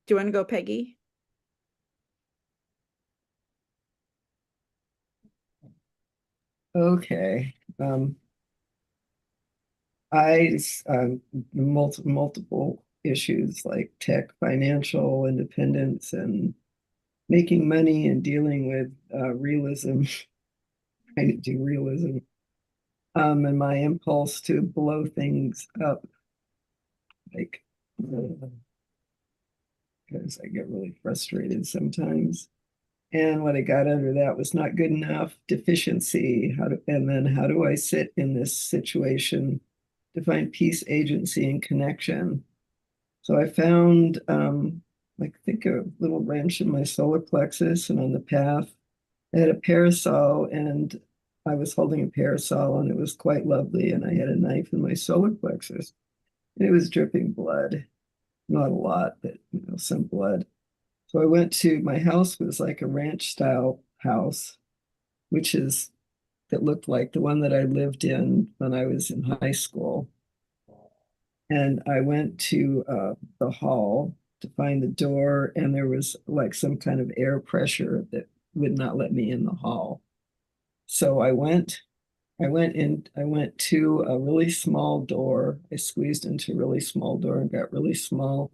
Do you want to go, Peggy? Okay. I multiple issues like tech, financial independence, and making money and dealing with realism, trying to do realism, and my impulse to blow things up, like because I get really frustrated sometimes. And what I got under that was not good enough, deficiency, and then how do I sit in this situation to find peace, agency, and connection? So I found, like, I think a little wrench in my solar plexus, and on the path, I had a parasol, and I was holding a parasol, and it was quite lovely. And I had a knife in my solar plexus, and it was dripping blood, not a lot, but some blood. So I went to my house was like a ranch style house, which is that looked like the one that I lived in when I was in high school. And I went to the hall to find the door, and there was like some kind of air pressure that would not let me in the hall. So I went to a really small door. I squeezed into a really small door and got really small,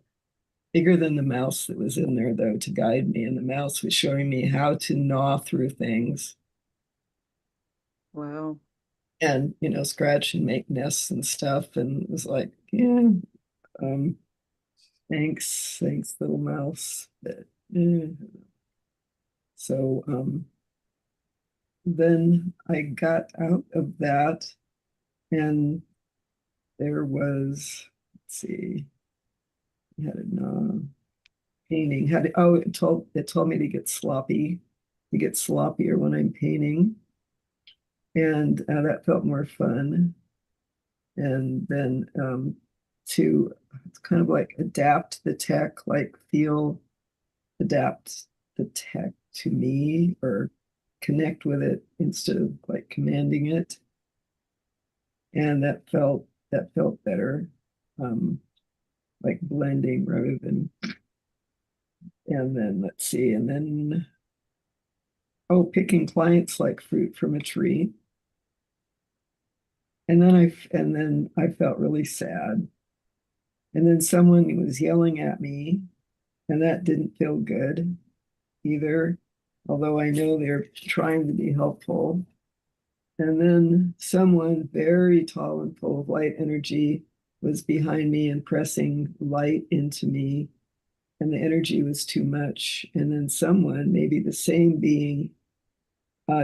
bigger than the mouse that was in there, though, to guide me. And the mouse was showing me how to gnaw through things Wow. and, scratch and make nests and stuff. And it was like, yeah, um, thanks, little mouse. But, so then I got out of that, and there was, let's see, I had a painting. It told me to get sloppy, to get sloppier when I'm painting, and that felt more fun. And then to it's kind of like adapt the tech, like adapt the tech to me, or connect with it instead of like commanding it. And that felt better, um, like blending rather than. And then let's see, and then picking clients like fruit from a tree. And then I felt really sad. And then someone was yelling at me, and that didn't feel good either, although I know they're trying to be helpful. And then someone very tall and full of light energy was behind me and pressing light into me, and the energy was too much. And then someone, maybe the same being,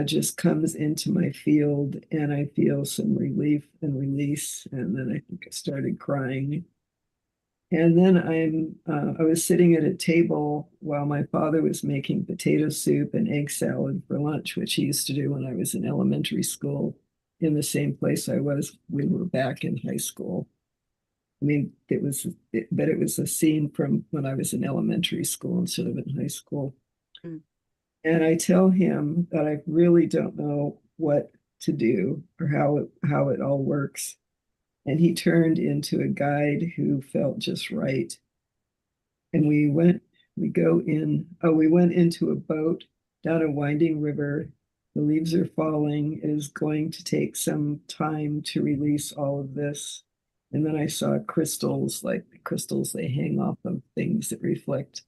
just comes into my field, and I feel some relief and release. And then I think I started crying. And then I was sitting at a table while my father was making potato soup and egg salad for lunch, which he used to do when I was in elementary school, in the same place I was when we were back in high school. I mean, but it was a scene from when I was in elementary school instead of in high school. Mm. And I tell him that I really don't know what to do or how it all works. And he turned into a guide who felt just right. And we went into a boat down a winding river. The leaves are falling. It is going to take some time to release all of this. And then I saw crystals, like the crystals they hang off of things that refract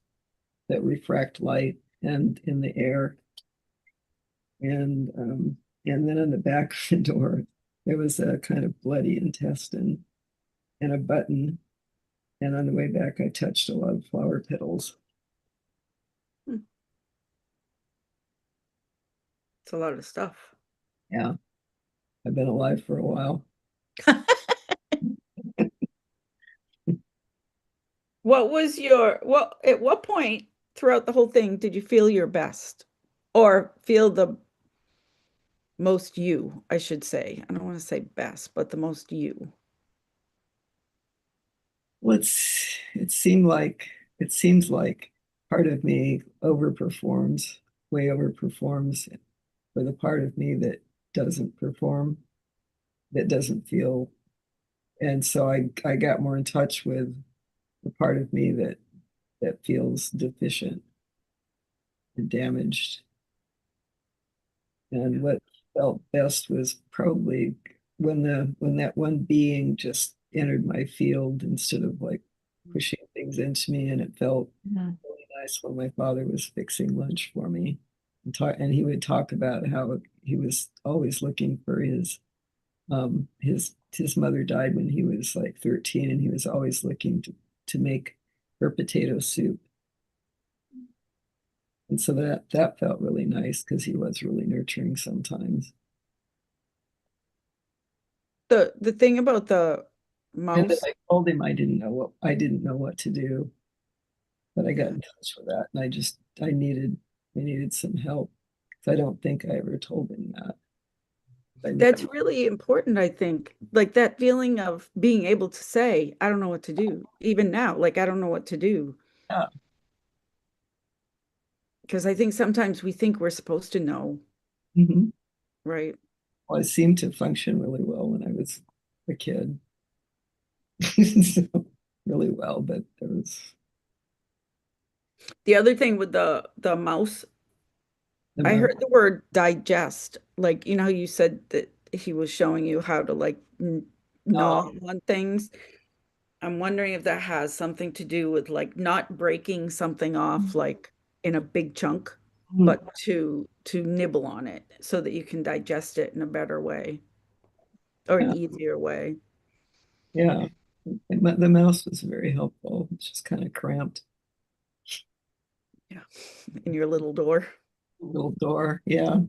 light and in the air. And then on the back of the door, there was a kind of bloody intestine and a button. And on the way back, I touched a lot of flower petals. It's a lot of stuff. Yeah, I've been alive for a while. At what point throughout the whole thing did you feel your best or feel the most you, I should say. I don't want to say best, but the most you. Well, it seems like part of me overperforms, way overperforms for the part of me that doesn't perform, that doesn't feel. And so I got more in touch with the part of me that feels deficient and damaged. And what felt best was probably when that one being just entered my field instead of like pushing things into me, and it felt Yeah. really nice when my father was fixing lunch for me and he would talk about how he was always looking for his mother died when he was like 13, and he was always looking to make her potato soup. And so that felt really nice because he was really nurturing sometimes. The thing about the And then mouse, I told him I didn't know what to do, but I got yeah, in touch with that, and I needed some help. 'Cause I don't think I ever told him that. that's really important, I think. Like that feeling of being able to say, I don't know what to do. Even now, like I don't know what to do. Yeah. Because I think sometimes we think we're supposed to know, Mhm. right? Well, I seemed to function really well when I was a kid. So, really well, but there was The other thing with the mouse, the I mo heard the word digest. Like, you know how you said that he was showing you how to like gnaw on things. I'm wondering if that has something to do with like not breaking something off like in a big chunk, Mhm. but to nibble on it so that you can digest it in a better way or an Yeah, easier way. yeah. The mouse was very helpful. It's just kind of cramped. Yeah. In your little door. Little door. Yeah.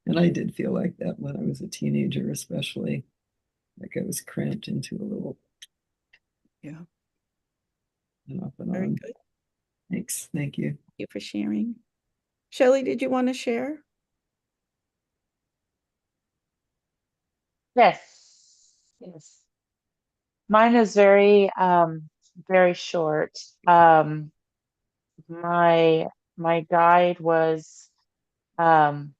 And I did feel like that when I was a teenager, especially. Like I was cramped into a little Yeah. and off and Very on. good. Thanks. Thank you. Thank you for sharing. Shelley, did you want to share? Yes. Yes. Mine is very short. My my guide was um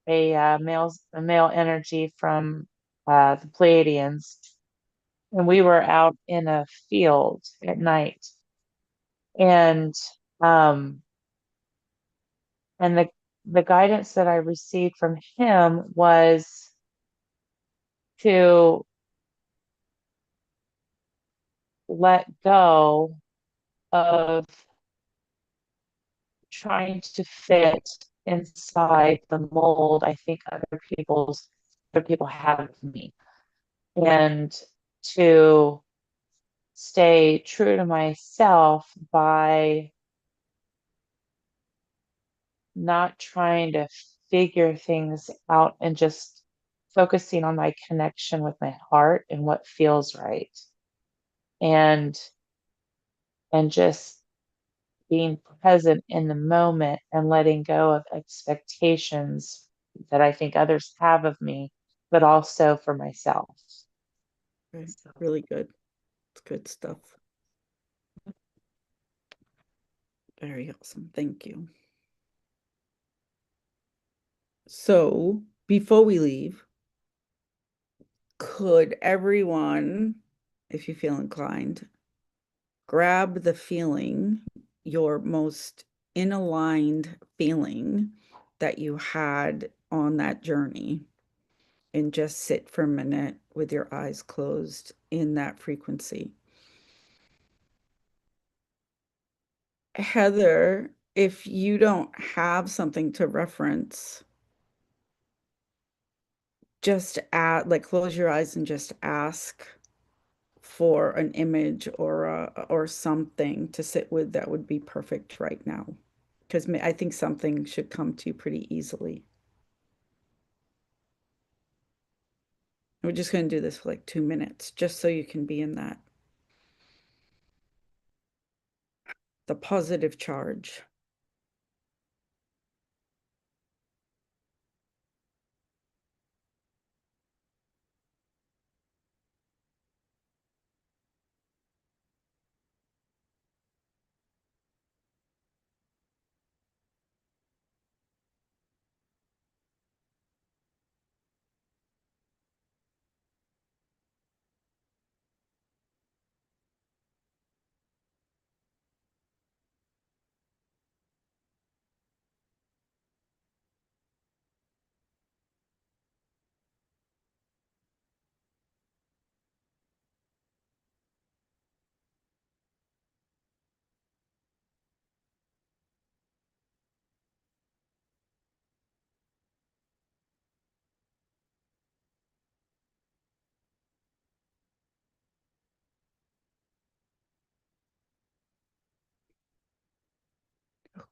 a male energy from the Pleiadians, and we were out in a field at night, and um and the guidance that I received from him was to let go of trying to fit inside the mold I think other people have of me, and to stay true to myself by not trying to figure things out and just focusing on my connection with my heart and what feels right, and just being present in the moment and letting go of expectations that I think others have of me, but also for myself. Okay. So, Really good. It's good stuff. Very awesome. Thank you. So before we leave, could everyone, if you feel inclined, grab the feeling, your most inaligned feeling that you had on that journey, and just sit for a minute with your eyes closed in that frequency? Heather, if you don't have something to reference, just add, like, close your eyes and just ask for an image or something to sit with that would be perfect right now. Because I think something should come to you pretty easily. We're just going to do this for like 2 minutes, just so you can be in that. The positive charge.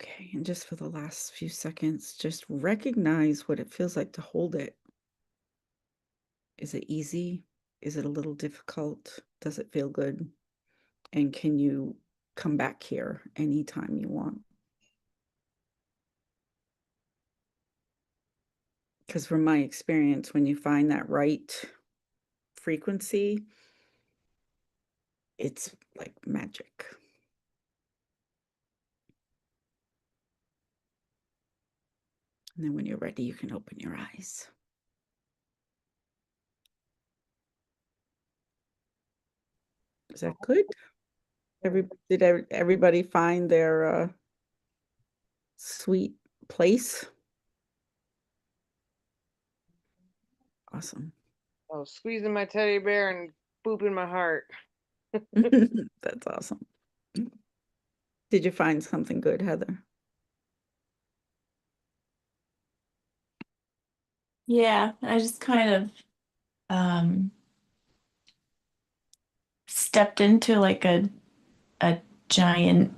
Okay, and just for the last few seconds, just recognize what it feels like to hold it. Is it easy? Is it a little difficult? Does it feel good? And can you come back here anytime you want? Because from my experience, when you find that right frequency, it's like magic. And then when you're ready, you can open your eyes. Is that good? Did everybody find their sweet place? Awesome. Oh, squeezing my teddy bear and booping my heart. That's awesome. Did you find something good, Heather? Yeah, I just kind of stepped into like a giant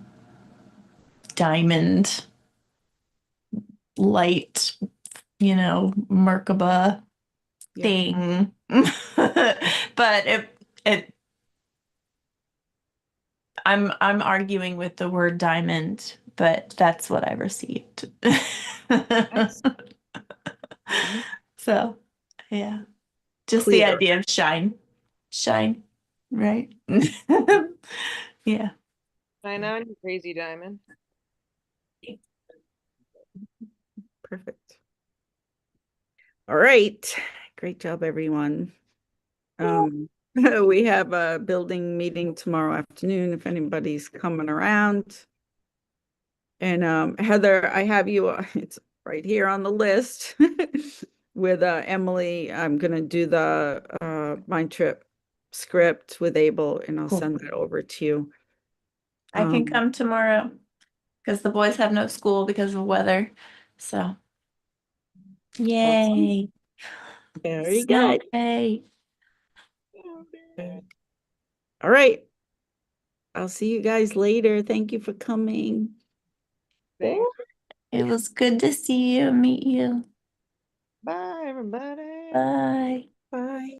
diamond light, Merkaba Yeah. thing. But it I'm arguing with the word diamond, but that's what I received. Nice. So, yeah. Just the Clear. idea of shine. Shine, right? Yeah. I know, you crazy diamond. Perfect. All right. Great job, everyone. We have a building meeting tomorrow afternoon if anybody's coming around. And Heather, I have you, it's right here on the list with Emily. I'm gonna do the mind trip script with Abel and I'll Cool. send that over to you. I can come tomorrow because the boys have no school because of weather. So, yay. Very Snow good. day. All right. I'll see you guys later. Thank you for coming. Thanks. It was good to see you, meet you. Bye, everybody. Bye.